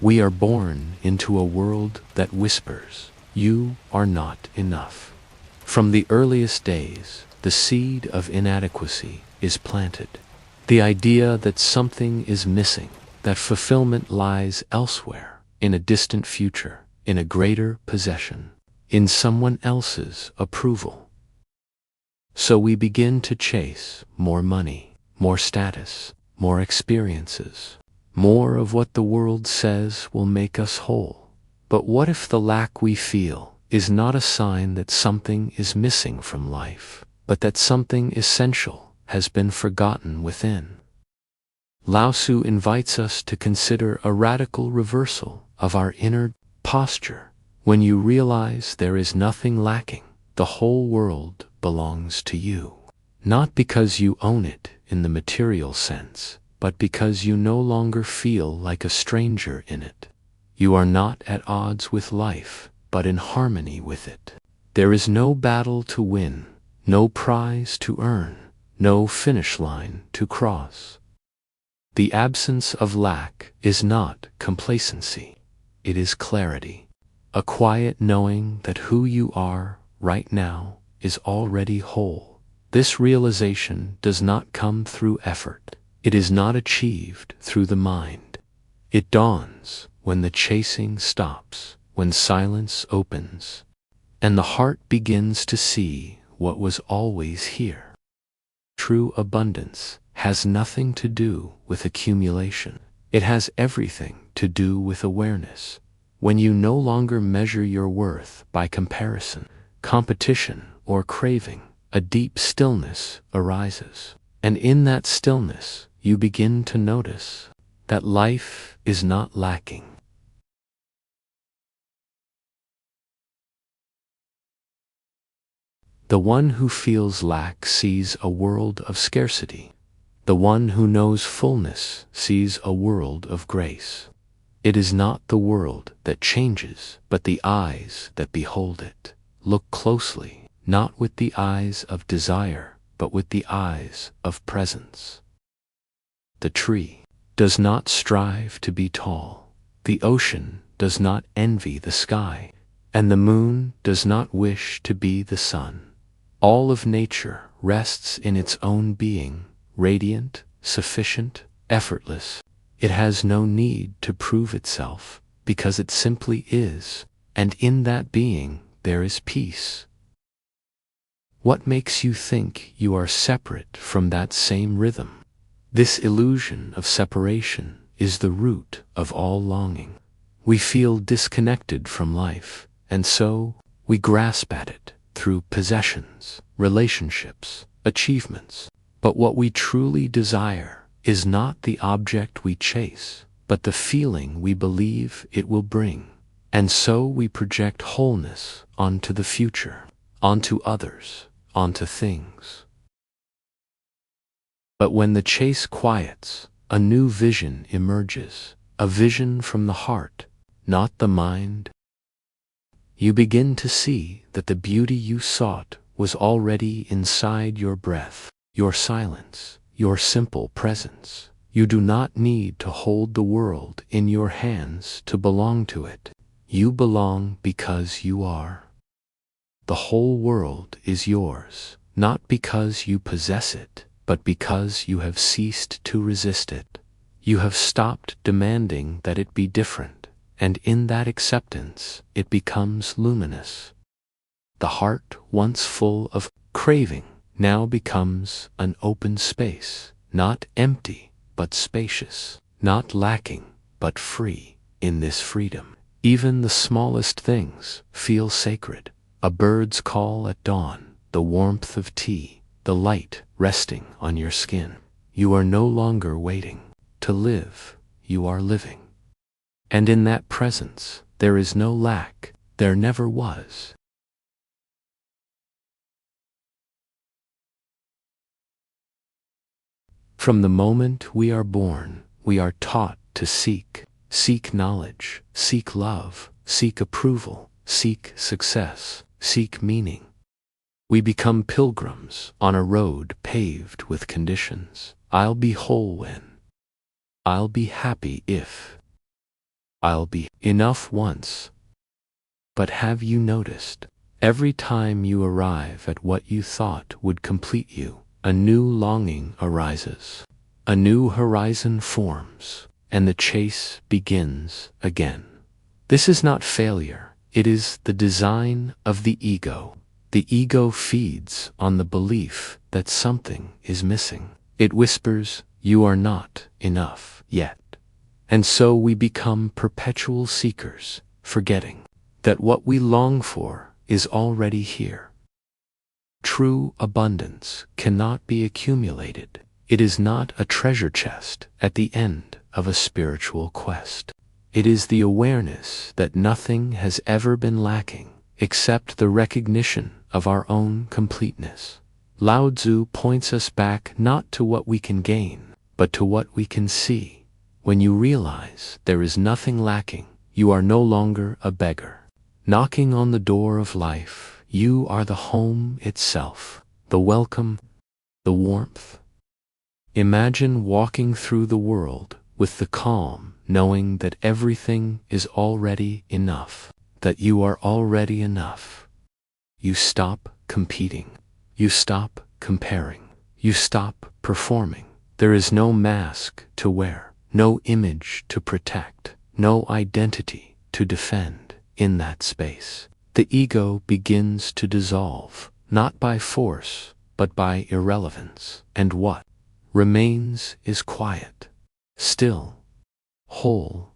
We are born into a world that whispers, "You are not enough." From the earliest days, the seed of inadequacy is planted. The idea that something is missing, that fulfillment lies elsewhere, in a distant future, in a greater possession, in someone else's approval. So we begin to chase more money, more status, more experiences, more of what the world says will make us whole. But what if the lack we feel is not a sign that something is missing from life, but that something essential has been forgotten within? Lao Tzu invites us to consider a radical reversal of our inner posture. When you realize there is nothing lacking, the whole world belongs to you. Not because you own it in the material sense, but because you no longer feel like a stranger in it. You are not at odds with life, but in harmony with it. There is no battle to win, no prize to earn, no finish line to cross. The absence of lack is not complacency. It is clarity, a quiet knowing that who you are right now is already whole. This realization does not come through effort. It is not achieved through the mind. It dawns when the chasing stops, when silence opens, and the heart begins to see what was always here. True abundance has nothing to do with accumulation. It has everything to do with awareness. When you no longer measure your worth by comparison, competition, or craving, a deep stillness arises. And in that stillness, you begin to notice that life is not lacking. The one who feels lack sees a world of scarcity. The one who knows fullness sees a world of grace. It is not the world that changes, but the eyes that behold it. Look closely, not with the eyes of desire, but with the eyes of presence. The tree does not strive to be tall. The ocean does not envy the sky, and the moon does not wish to be the sun. All of nature rests in its own being, radiant, sufficient, effortless. It has no need to prove itself, because it simply is, and in that being there is peace. What makes you think you are separate from that same rhythm? This illusion of separation is the root of all longing. We feel disconnected from life, and so we grasp at it through possessions, relationships, achievements. But what we truly desire is not the object we chase, but the feeling we believe it will bring. And so we project wholeness onto the future, onto others, onto things. But when the chase quiets, a new vision emerges, a vision from the heart, not the mind. You begin to see that the beauty you sought was already inside your breath, your silence, your simple presence. You do not need to hold the world in your hands to belong to it. You belong because you are. The whole world is yours, not because you possess it, but because you have ceased to resist it. You have stopped demanding that it be different, and in that acceptance it becomes luminous. The heart, once full of craving, now becomes an open space, not empty, but spacious, not lacking, but free. In this freedom, even the smallest things feel sacred. A bird's call at dawn, the warmth of tea, the light resting on your skin. You are no longer waiting to live, you are living. And in that presence, there is no lack, there never was. From the moment we are born, we are taught to seek knowledge, seek love, seek approval, seek success, seek meaning. We become pilgrims on a road paved with conditions. I'll be whole when. I'll be happy if. I'll be enough once. But have you noticed? Every time you arrive at what you thought would complete you, a new longing arises. A new horizon forms, and the chase begins again. This is not failure, it is the design of the ego. The ego feeds on the belief that something is missing. It whispers, "You are not enough yet." And so we become perpetual seekers, forgetting that what we long for is already here. True abundance cannot be accumulated. It is not a treasure chest at the end of a spiritual quest. It is the awareness that nothing has ever been lacking except the recognition of our own completeness. Lao Tzu points us back not to what we can gain, but to what we can see. When you realize there is nothing lacking, you are no longer a beggar. Knocking on the door of life, you are the home itself, the welcome, the warmth. Imagine walking through the world with the calm, knowing that everything is already enough, that you are already enough. You stop competing. You stop comparing. You stop performing. There is no mask to wear, no image to protect, no identity to defend. In that space, the ego begins to dissolve, not by force, but by irrelevance. And what remains is quiet, still, whole.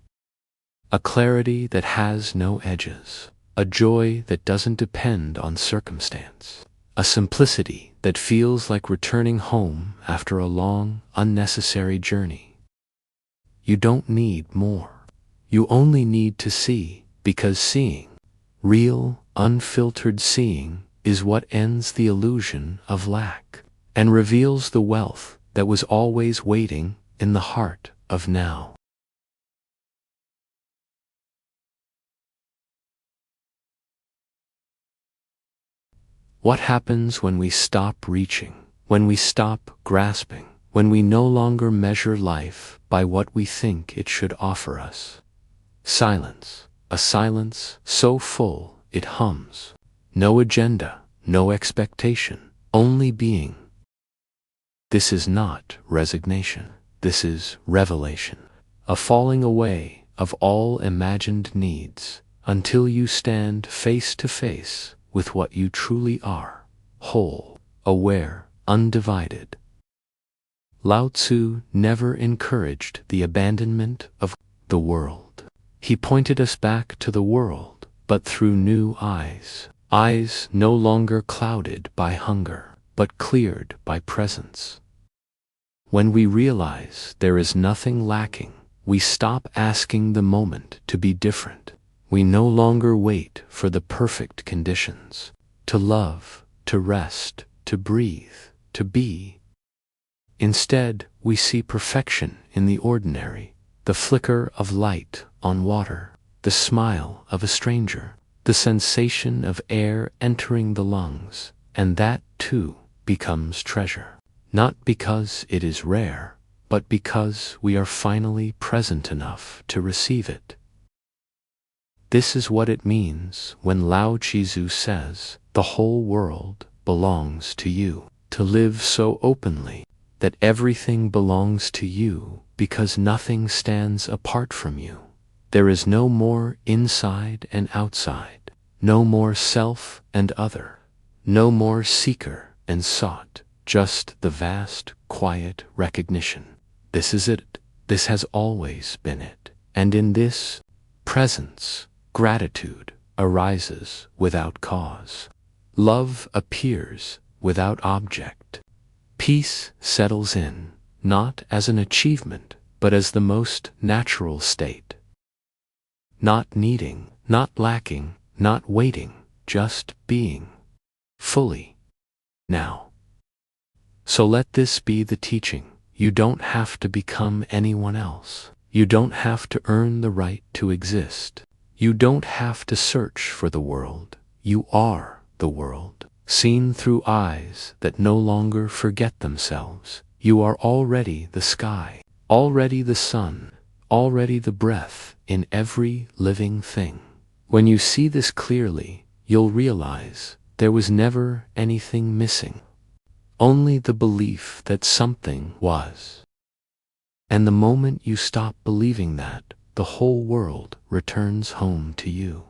A clarity that has no edges, a joy that doesn't depend on circumstance, a simplicity that feels like returning home after a long, unnecessary journey. You don't need more. You only need to see, because seeing, real, unfiltered seeing, is what ends the illusion of lack and reveals the wealth that was always waiting in the heart of now. What happens when we stop reaching, when we stop grasping, when we no longer measure life by what we think it should offer us? Silence, a silence so full it hums. No agenda, no expectation, only being. This is not resignation. This is revelation, a falling away of all imagined needs until you stand face to face with what you truly are, whole, aware, undivided. Lao Tzu never encouraged the abandonment of the world. He pointed us back to the world, but through new eyes, eyes no longer clouded by hunger, but cleared by presence. When we realize there is nothing lacking, we stop asking the moment to be different. We no longer wait for the perfect conditions, to love, to rest, to breathe, to be. Instead, we see perfection in the ordinary, the flicker of light on water, the smile of a stranger, the sensation of air entering the lungs, and that, too, becomes treasure. Not because it is rare, but because we are finally present enough to receive it. This is what it means when Lao Tzu says, "The whole world belongs to you." To live so openly that everything belongs to you because nothing stands apart from you. There is no more inside and outside, no more self and other, no more seeker and sought, just the vast, quiet recognition. This is it. This has always been it. And in this presence, gratitude arises without cause. Love appears without object. Peace settles in, not as an achievement, but as the most natural state. Not needing, not lacking, not waiting, just being. Fully. Now. So let this be the teaching. You don't have to become anyone else. You don't have to earn the right to exist. You don't have to search for the world. You are the world, seen through eyes that no longer forget themselves. You are already the sky, already the sun, already the breath in every living thing. When you see this clearly, you'll realize there was never anything missing, only the belief that something was. And the moment you stop believing that, the whole world returns home to you.